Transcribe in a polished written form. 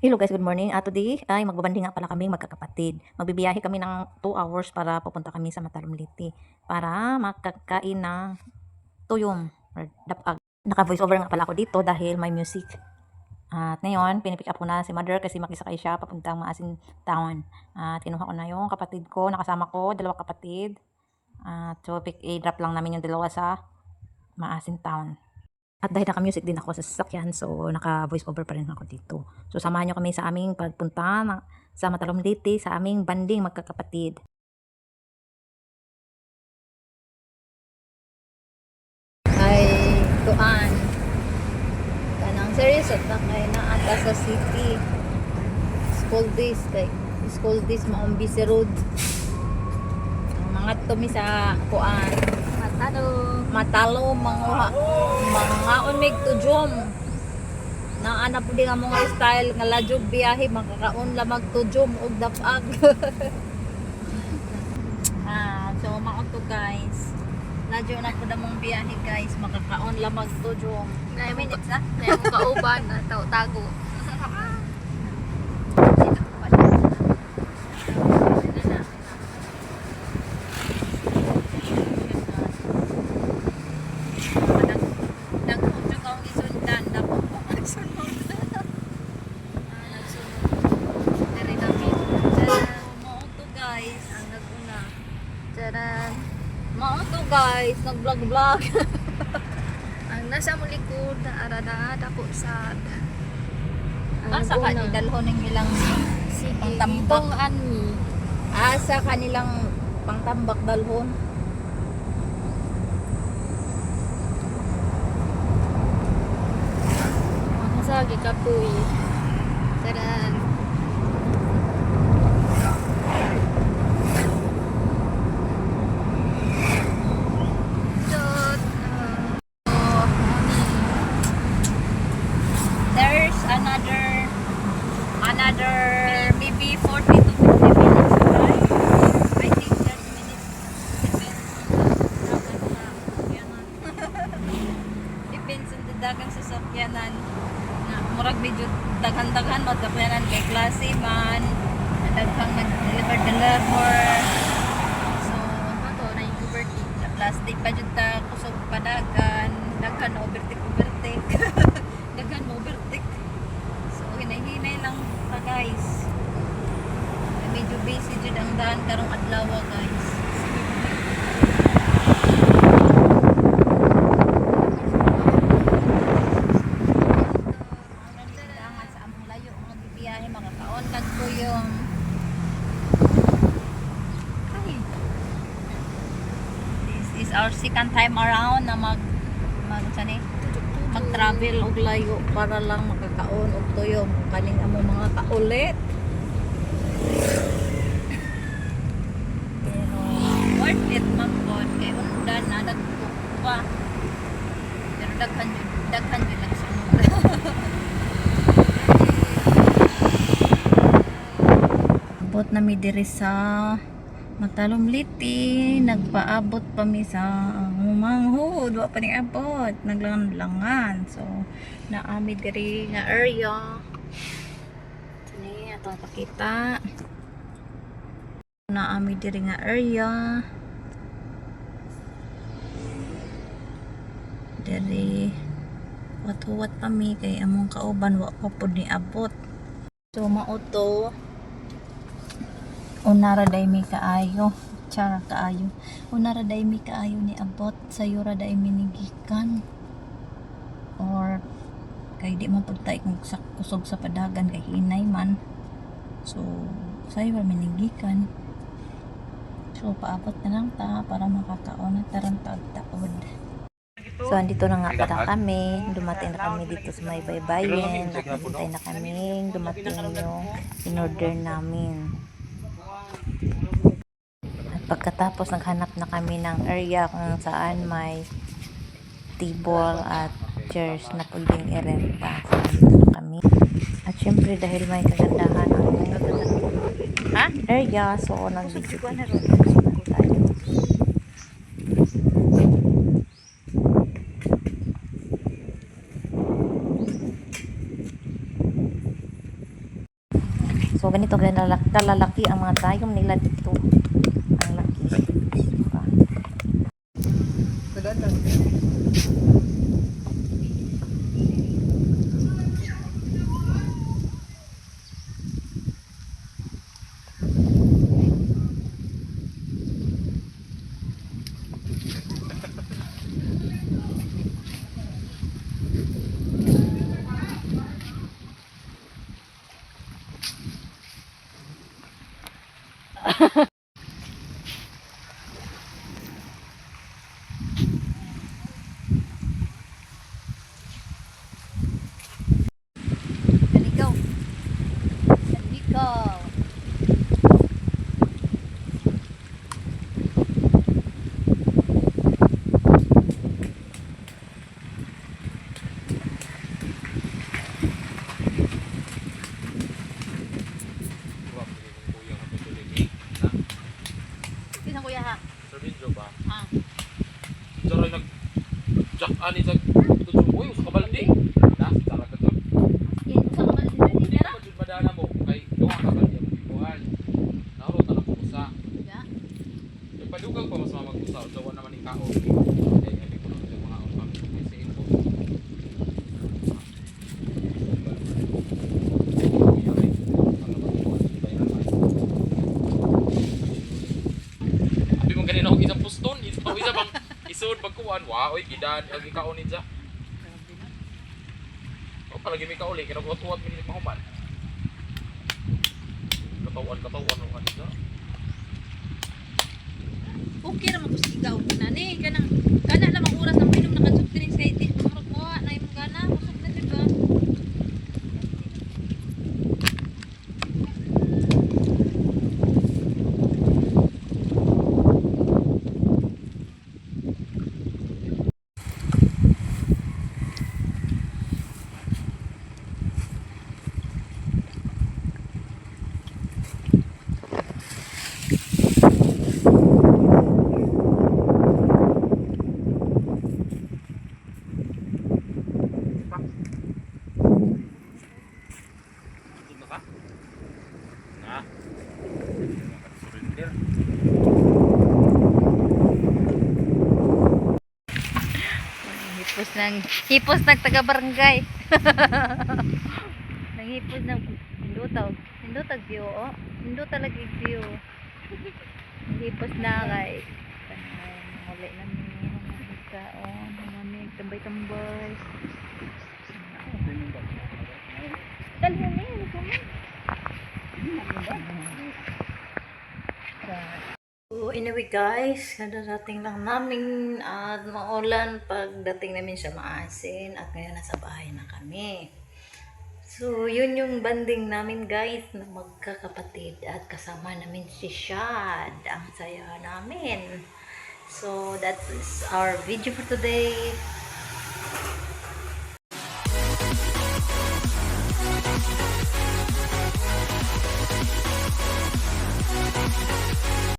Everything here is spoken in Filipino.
Hello guys, good morning. Today ay magbabanding nga pala kami magkakapatid. Magbibiyahe kami ng 2 hours para pupunta kami sa Matalumliti para makakain ng tuyong or dapag. Naka-voice over nga pala ako dito dahil may music. At ngayon, pinipick up ko na si mother kasi makisakay siya papuntang Maasin Town. At kinuha ko na yung kapatid ko, nakasama ko, 2 kapatid. So pick drop lang namin yung dalawa sa Maasin Town. At dahil naka-music din ako sa sasakyan, so naka-voice over pa rin ako dito. So samahan nyo kami sa aming pagpunta sa Matalumliti, sa aming banding magkakapatid. Ay tuan kanang series at na kay naata sa city school days maong busy road ang mga tumi sa kuan matalo mga unmig to jom na ana pud nga mga style nga ladyo biyahe makakaon lamag to jom og dapag. So mao to guys, ladyo na pud among biyahe guys, makakaon lamag to jom 9 minutes na kaya mo kauban na tago. Mao to guys, nag-vlog. Ang nasa mo likod na arada dako sad. Asa ka ni dalhon ng ilang Sige, pangtambak. itong ani. Asa kanilang pangtambak dalhon. Ang sagi kapoy. Taran. Dot. There's another maybe 40 to 50 minutes to drive. I think 30 minutes depends on the dagang sasakyanan. Na murag medyo daghan-daghan masakyanan kay klase man. Daghang nag-deliver. So, Mato na yung overtake. sa plastic pa jud ta kusog padagan, daghan na overtake. Daghan na overtake. So hinay-hinay lang pa guys. Medyo busy jud ang daan karong adlaw guys. Kailangan sa among layo ang bibiyahe makakaon kag tuyong. This is our second time around na mag-travel og layo para lang makakaon og tuyong kaning among mga kaulit. Pero worth it man pod kay undan na dagko pa. Pero daghan jud lang sunod. Abot na mi diri sa Matalumliti, nagpaabot pa mi sa manghud, wa pa ni abot, naglangan. So, naami diri nga area. Sini atong pakita. Naami diri nga area. Diri wat-wat pa mi kay among kauban wa pa pud ni abot. So mao to. Unara day mi kaayo, chara kaayo. Unara day mi kaayo ni abot, sayo ra day minigikan. Or kay di man pagtay kung kusog sa padagan kay hinay man. So sayo ra minigikan. So paabot na lang ta para makakaon na tarang taod. So andito na nga pala kami, dumating na kami dito sa may baybayin, naghintay na kami, dumating yung in-order namin. At pagkatapos naghanap na kami ng area kung saan may table at chairs na pwedeng irenta. So andito na kami. At syempre dahil may kagandahan ang area, so nag-video tayo. So, ganito kalalaki ang mga dayom nila dito. Ang laki. Diba? Kaligaw. Kaligaw. Sino kuya ha? Sa video ba? Ah. Diyan nag jack ani sa tujuh boy sa kabaldi. Na tara ka to. Usang ba sila ni Pera? Jud madana mo kay duha ka baldi mo ibuhan. Naro ta na usa. Ya. Yung padugang pa mas mamag-usa daw naman ni kao. Kay abi ko ng mga usam sa info. Abi mo ganina og isang puston, isa bang isod pagkuan. Wow, oy gidad ang ikaon ni ja. O palagi may kauli, kinabuhat-uhat mo ni mahuman. Katawan mo kanina. Okay ra magkusigaw na ni kana lamang oras na mainom na ka drinks kay di marot mo na imong gana usog na diba? Dito ka? Na. Surrender. Hipos ng taga-barangay. Nang hipos ng hindutaw view oh. Hindut talaga yung view. Hipos na kay wala na ni ka oh, namamig tambay-tambay. Dalhin ni, So, anyway guys, kadarating lang namin at maulan pagdating namin sa Maasin at ngayon nasa bahay na kami. So, yun yung banding namin guys na magkakapatid at kasama namin si Shad. Ang saya namin. So, that is our video for today.